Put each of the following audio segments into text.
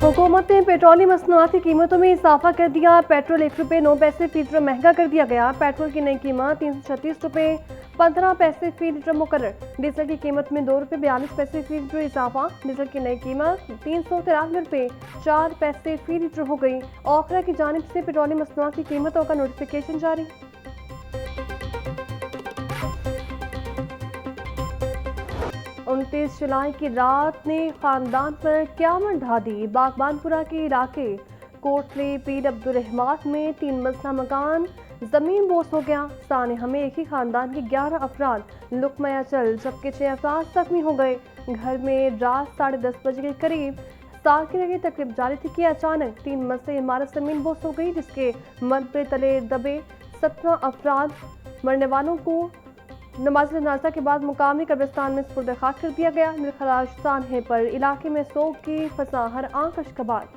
हुकूमत ने पेट्रोलियम मसनूआत की कीमतों में इजाफा कर दिया। पेट्रोल 1 रुपये 9 पैसे फी लीटर महंगा कर दिया गया। पेट्रोल की नई कीमत 336 रुपये 15 पैसे फी लीटर मुकर्रर। डीजल की कीमत में 2 रुपये 42 पैसे फी लीटर इजाफा। डीजल की नई कीमत 393 रुपये 4 पैसे फी लीटर हो गई। औखरा की जानिब से पेट्रोलियम मसनूआत की कीमतों का नोटिफिकेशन जारी। 29 जुलाई की रात ने खानदान पर क़यामत ढा दी। बागबानपुरा के इलाके कोटले पीर अब्दुर्रहमान में 3 मंजिला मकान जमीन बोस हो गया। सानहा में एक ही खानदान के 11 अफराद लुकमया चल जबकि 6 अफराद जख्मी हो गए। घर में रात 10:30 बजे के करीब सालगिरह की तकरीब जारी थी कि अचानक 3 मंजिला इमारत जमीन बोस हो गई, जिसके मलबे तले दबे 17 अफराद। मरने वालों को नमाज जनाजा के बाद मुकामी कब्रिस्तान में सुपुर्द खाक कर दिया गया। मिलखराज सानहे पर इलाके में सोग की फसा हर आंख अश्कबार।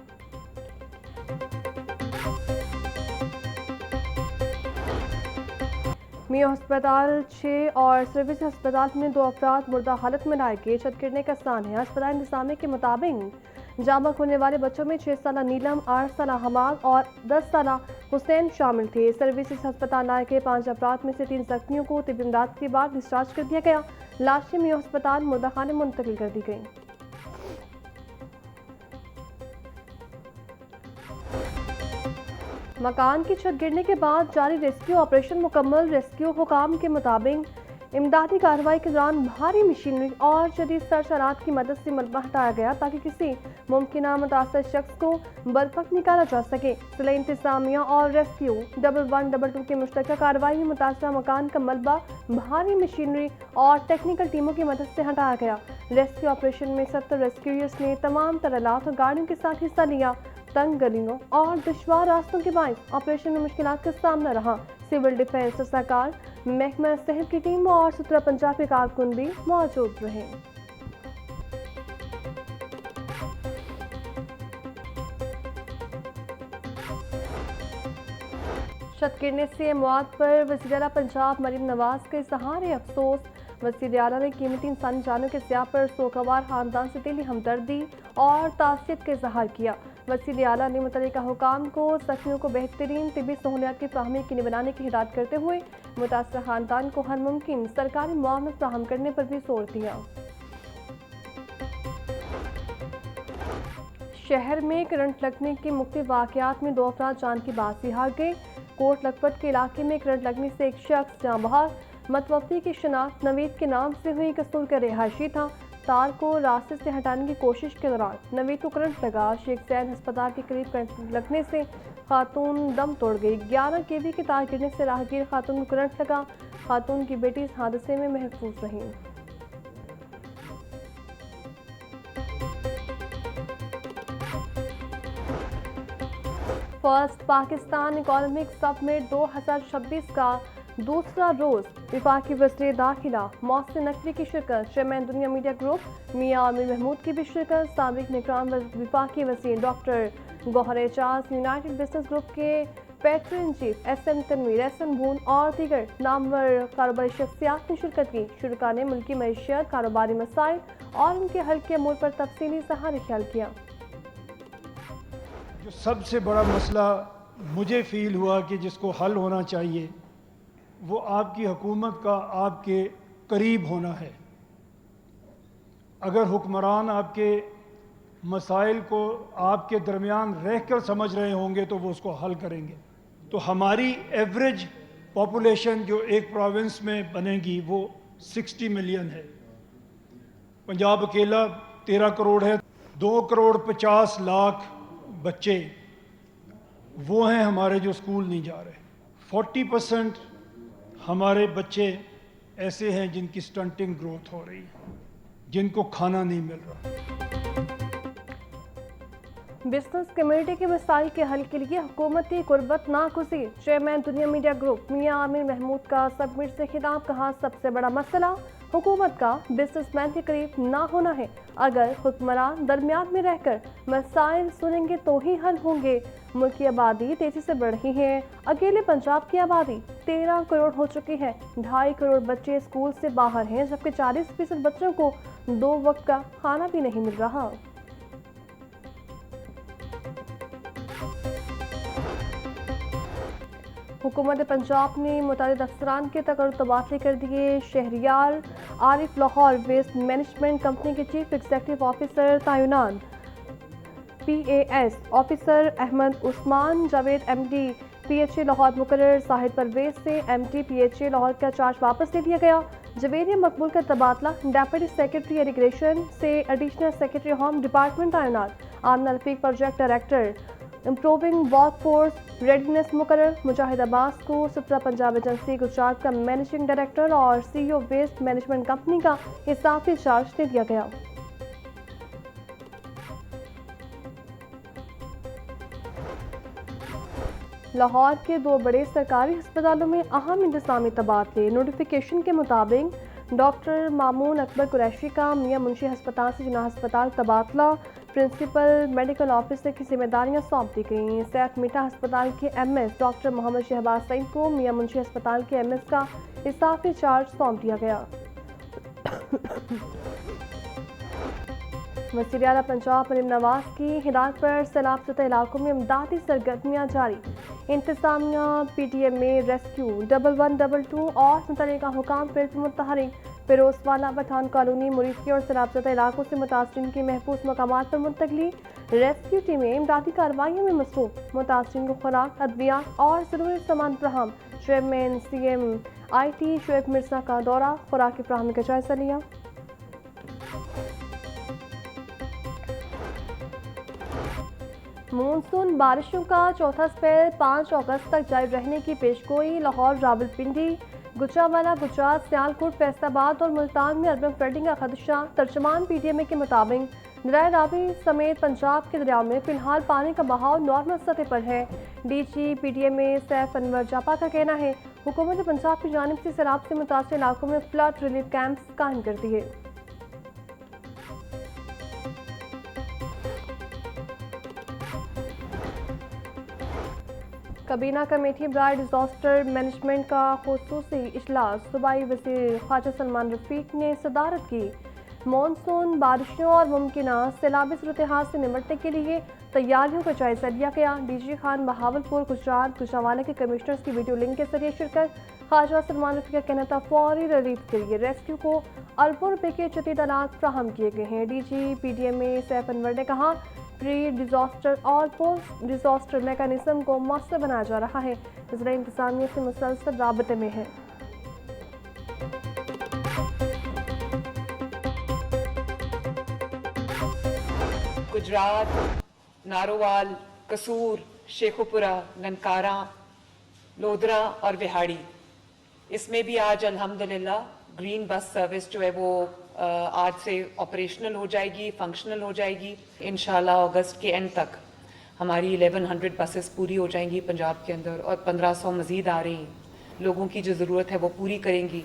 मियां अस्पताल 6 और सर्विस अस्पताल में 2 अफराद मुर्दा हालत में लाए गए। छत गिरने का सानहा। अस्पताल इंतजामिया के मुताबिक जामा होने वाले बच्चों में 6 साला नीलम, 8 साला हमाद और 10 साला हुसैन शामिल थे। सर्विसेज अस्पताल लाए गए 5 अफराद में से 3 जख्मियों को तिब्बी इमदाद के बाद डिस्चार्ज कर दिया गया। लाशें मियां अस्पताल मुर्दा खाने में मुंतकिल कर दी गई। मकान की छत गिरने के बाद जारी रेस्क्यू ऑपरेशन मुकम्मल। रेस्क्यू हुकाम के मुताबिक इमदादी कार्रवाई के दौरान भारी मशीनरी और जदीद सर्च आलात की मदद से मलबा हटाया गया ताकि किसी मुमकिन मुतासर शख्स को बरवक्त निकाला जा सके। जिला इंतजामिया और रेस्क्यू 1122 की मुश्तरका कार्रवाई में मुतासरा मकान का मलबा भारी मशीनरी और टेक्निकल टीमों की मदद से हटाया गया। रेस्क्यू ऑपरेशन में 70 रेस्क्यूयर्स ने तमाम तरलात और गाड़ियों के साथ हिस्सा लिया। तंग गलियों और दुश्वार रास्तों के बायस ऑपरेशन में मुश्किलात का सामना रहा। सिविल डिफेंस, सरकार, महकमा सेहत की टीम और 17 पंजाब के कारकुन भी मौजूद रहे। छत गिरने से मौत पर वज़ीर आला पंजाब मरीम नवाज के इज़हार अफसोस। वज़ीर आला ने कीमती इंसानी जानों के ज़िया पर सोगवार खानदान से दिली हमदर्दी और तासियत का इज़हार किया। वज़ीर आला ने मुतल्लिका हुकाम को ज़ख्मियों को बेहतरीन तिबी सहूलियात की फ़राहमी यकीनी बनाने की हिदायत करते हुए मुतासरा खानदान को हर मुमकिन सरकारी मुआवनत फ़राहम करने पर भी जोर दिया। शहर में करंट लगने के मुख्तलिफ वाक़यात में 2 अफराद जान की बाजी हार गए। कोट लखपत के इलाके में करंट लगने से एक शख्स जाँ बहार। मतवफ़ी की शनाख्त नवीद के नाम से हुई। कसूर का रिहायशी था। तार को रास्ते से हटाने की कोशिश के दौरान नवीद को करंट लगा। शेख जैन अस्पताल के करीब करंट लगने से खातून दम तोड़ गई। 11 kV के तार गिरने से राहगीर खातून को करंट लगा। खातून की बेटी इस हादसे में महफूज रही। फर्स्ट पाकिस्तान इकोनॉमिक समिट 2026 का दूसरा रोज विफाकी वज़ीर दाखिला मोहसिन नकवी की शिरकत। Chairman Dunya media group Mian Amir Mahmood की भी शिरकत। साबिक निगरान विफाकी वज़ीर doctor Gohar Ejaz, united business group के patron chief SM Tanveer, Ahsan Bhoon और दीगर नामवर कारोबारी शख्सियात ने शिरकत की। शुरका ने मुल्की मईशत, कारोबारी मसाइल और उनके हल के अमूर पर तफसीली इज़हार ख्याल किया। जो सबसे बड़ा मसला मुझे फील हुआ कि जिसको हल होना चाहिए वो आपकी हुकूमत का आपके करीब होना है। अगर हुक्मरान आपके मसाइल को आपके दरमियान रहकर समझ रहे होंगे तो वो उसको हल करेंगे। तो हमारी एवरेज पॉपुलेशन जो एक प्रोविंस में बनेगी वो 60 मिलियन है। पंजाब अकेला 13 करोड़ है। 2 करोड़ 50 लाख बच्चे वो हैं हमारे जो स्कूल नहीं जा रहे। 40% हमारे बच्चे ऐसे हैं जिनकी स्टंटिंग ग्रोथ हो रही है, जिनको खाना नहीं मिल रहा। बिजनेस कम्युनिटी के मसाइल के हल के लिए हुकूमती कुर्बत नागुज़ीर। Chairman Dunya media group Mian Amir Mahmood का समिट से खिताब। कहा, सबसे बड़ा मसला हुकूमत का बिजनेसमैन के करीब ना होना है। अगर हुक्मरान दरमियान में रहकर मसाइल सुनेंगे तो ही हल होंगे। मुल्क की आबादी तेजी से बढ़ रही है। अकेले पंजाब की आबादी 13 करोड़ हो चुकी है। 2.5 करोड़ बच्चे स्कूल से बाहर हैं, जबकि 40% बच्चों को 2 वक्त का खाना भी नहीं मिल रहा। हुकूमत पंजाब ने मुतालिद अफसरान के तकर्रुर तबादले कर दिए। Shehryar Arif Lahore waste management company के चीफ एग्जीक्यूटिव ऑफिसर तैनात। PAS officer Ahmad Usman Javed MD PHA Lahore मुकर्रर। साहिद परवेज से MD PHA लाहौर का चार्ज वापस ले लिया गया। जवेरिया मकबूल का तबादला। डेप्यूटी सेक्रेटरी इरिगेशन से एडिशनल सेक्रेटरी होम डिपार्टमेंट तैनात। Amna Rafiq project director improving workforce readiness मुकर्रर। मुजाहिद अब्बास को सुप्रा पंजाब एजेंसी गुजरात का मैनेजिंग डायरेक्टर और CEO वेस्ट मैनेजमेंट कंपनी का इजाफी चार्ज दे दिया गया। लाहौर के 2 बड़े सरकारी अस्पतालों में अहम इंतजामी तबादले। नोटिफिकेशन के मुताबिक डॉक्टर मामून अकबर कुरैशी का मियां मुंशी अस्पताल से जिन्ना अस्पताल तबादला। प्रिंसिपल मेडिकल ऑफिसर की जिम्मेदारियां सौंप दी गई। सैफ मीठा अस्पताल के MS डॉक्टर मोहम्मद शहबाज सईद को मियां मुंशी अस्पताल के MS का इजाफी चार्ज सौंप दिया गया। वज़ीर आला पंजाब मरीम नवाज की हिदायत पर सैलाब ज़दा इलाकों में इमदादी सरगर्मियाँ जारी। इंतजामिया PDM में रेस्क्यू 1122 और मुतल्लिका हुकाम फिर मुतहरिक। फिरोजवाला पठान कॉलोनी मुरीफी और सैलाब ज़दा इलाकों से मुतासरीन की महफूज मकामात पर मुंतकली। रेस्क्यू टीमें इमदादी कार्रवाइयों में मसरूफ। मुतासरीन को खुराक अद्वियात और ज़रूरी सामान फ्राहम। Chairman CM IT Shoaib Mirza का दौरा खुराक की फ्राहमी का जायजा लिया। मानसून बारिशों का चौथा स्पेल 5 अगस्त तक जारी रहने की पेशगोई। लाहौर, रावलपिंडी, गुजरांवाला, गुजरात, सियालकोट, फैसलाबाद और मुल्तान में अर्बन फ्लडिंग का खदशा। तर्जमान PDMA के मुताबिक दरियाए रावी समेत पंजाब के दरियाओं में फिलहाल पानी का बहाव नॉर्मल सतह पर है। DG PDMA सैफ अनवर जापा का कहना है हुकूमत पंजाब की जानिब से सैलाब से मुतासर इलाकों में फ्लड रिलीफ कैंप्स कायम कर दिए। कबीना कमेटी बराए डिजास्टर मैनेजमेंट का खुसूसी इजलास। सूबाई वज़ीर ख्वाजा सलमान रफीक ने सदारत की। मानसून बारिशों और मुमकिन सैलाबी सूरत-ए-हाल से निपटने के लिए तैयारियों का जायजा लिया गया। DG खान बहावलपुर गुजरात गुजरांवाला के कमिश्नर्स की वीडियो लिंक के जरिए शिरकत। ख्वाजा सलमान रफीक का कहना था फौरी रिलीफ के लिए रेस्क्यू को अरबों रुपए के जदीद आलात फ्राहम किए गए हैं। DG PDMA सैफ अनवर ने कहा प्री डिजास्टर और पोस्ट डिजास्टर मैकेनिज्म को मौसर बनाया जा रहा है। ज़िला इंतजामिया से मुसलसल राबते में है। गुजरात, नारोवाल, कसूर, शेखुपुरा, ननकारा, लोधरा और विहाड़ी, इसमें भी आज अल्हम्दुलिल्लाह ग्रीन बस सर्विस जो है वो आज से ऑपरेशनल हो जाएगी, फंक्शनल हो जाएगी। इंशाल्लाह अगस्त के एंड तक हमारी 1100 बसेस पूरी हो जाएंगी पंजाब के अंदर और 1500 मज़ीद आ रही हैं। लोगों की जो ज़रूरत है वो पूरी करेंगी।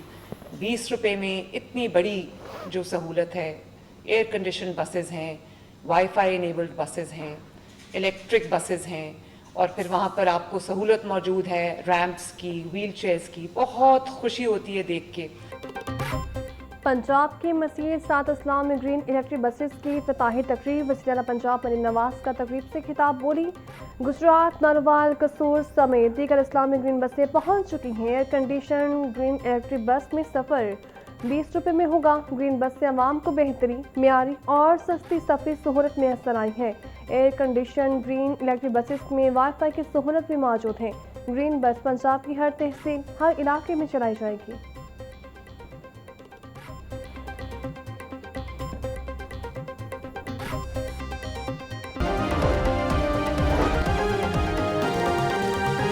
20 रुपये में इतनी बड़ी जो सहूलत है, एयर कंडीशन बसेस हैं, वाईफाई इनेबल्ड बसेस हैं, इलेक्ट्रिक बसेस हैं और फिर वहाँ पर आपको सहूलत मौजूद है रैंप्स की, व्हील चेयर्स की। बहुत खुशी होती है देख के। पंजाब के मसीह सात इस्लाम में ग्रीन इलेक्ट्रिक बसेस की इफ्तिताही तकरीब। वज़ीर आला पंजाब मरीम नवाज का तकरीब से खिताब बोली। गुजरात, नारोवाल, कसूर समेत दीगर इस्लामी ग्रीन बसें पहुंच चुकी हैं। Air condition green electric bus में सफ़र 20 रुपये में होगा। ग्रीन बस से आवाम को बेहतरी, मियारी और सस्ती सफरी सहूलत मैसर आई है। Air condition green electric buses में वाईफाई की सहूलत भी मौजूद है। ग्रीन बस पंजाब की हर तहसील, हर इलाके में चलाई जाएगी।